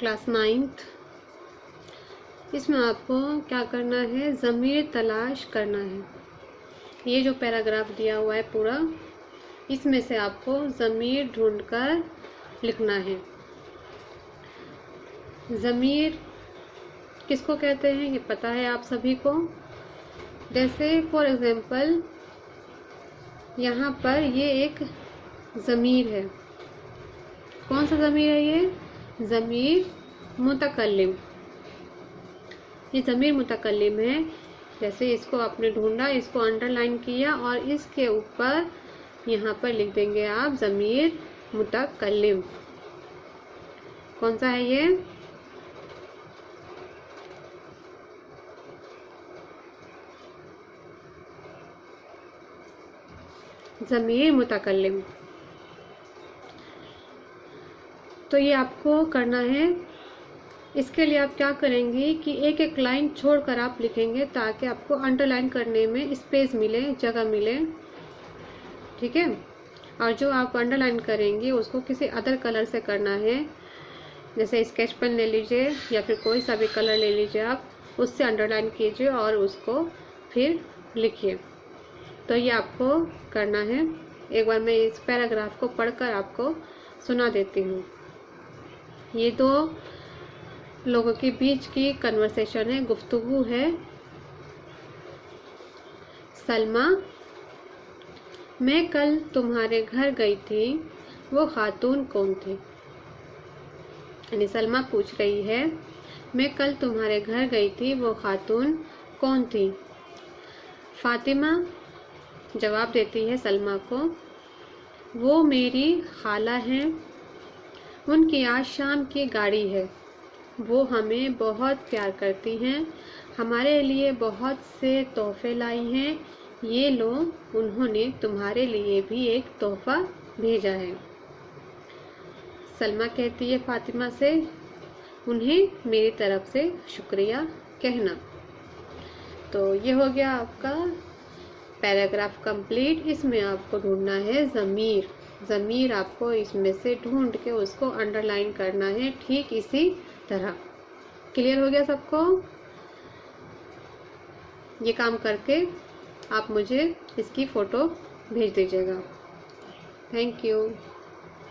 Class 9th। इसमें आपको क्या करना है, ज़मीर तलाश करना है। ये जो पैराग्राफ दिया हुआ है पूरा, इसमें से आपको ज़मीर ढूंढकर लिखना है। ज़मीर किसको कहते हैं ये पता है आप सभी को। जैसे फॉर एग्जांपल यहाँ पर ये एक ज़मीर है। कौन सा ज़मीर है ये? ज़मीर मुतकल्लिम। ये ज़मीर मुतकल्लिम है। जैसे इसको आपने ढूंढा, इसको अंडरलाइन किया और इसके ऊपर यहाँ पर लिख देंगे आप ज़मीर मुतकल्लिम। कौन सा है ये? ज़मीर मुतकल्लिम। तो ये आपको करना है। इसके लिए आप क्या करेंगे कि एक एक लाइन छोड़कर आप लिखेंगे ताकि आपको अंडरलाइन करने में स्पेस मिले, जगह मिले। ठीक है। और जो आप अंडरलाइन करेंगे उसको किसी अदर कलर से करना है। जैसे स्केच पेन ले लीजिए या फिर कोई सा भी कलर ले लीजिए, आप उससे अंडरलाइन कीजिए और उसको फिर लिखिए। तो ये आपको करना है। एक बार मैं इस पैराग्राफ को पढ़कर आपको सुना देती हूँ। ये दो लोगों के बीच की कन्वर्सेशन है, गुफ्तगू है। सलमा, मैं कल तुम्हारे घर गई थी, वो खातून कौन थी? यानी सलमा पूछ रही है, मैं कल तुम्हारे घर गई थी, वो खातून कौन थी? फातिमा जवाब देती है सलमा को, वो मेरी खाला हैं, उनकी आज शाम की गाड़ी है, वो हमें बहुत प्यार करती हैं, हमारे लिए बहुत से तोहफे लाई हैं, ये लो, उन्होंने तुम्हारे लिए भी एक तोहफा भेजा है। सलमा कहती है फातिमा से, उन्हें मेरी तरफ से शुक्रिया कहना। तो ये हो गया आपका पैराग्राफ कंप्लीट। इसमें आपको ढूंढना है ज़मीर। ज़मीर आपको इसमें से ढूंढ के उसको अंडरलाइन करना है, ठीक इसी तरह। क्लियर हो गया सबको? ये काम करके आप मुझे इसकी फ़ोटो भेज दीजिएगा। Thank you.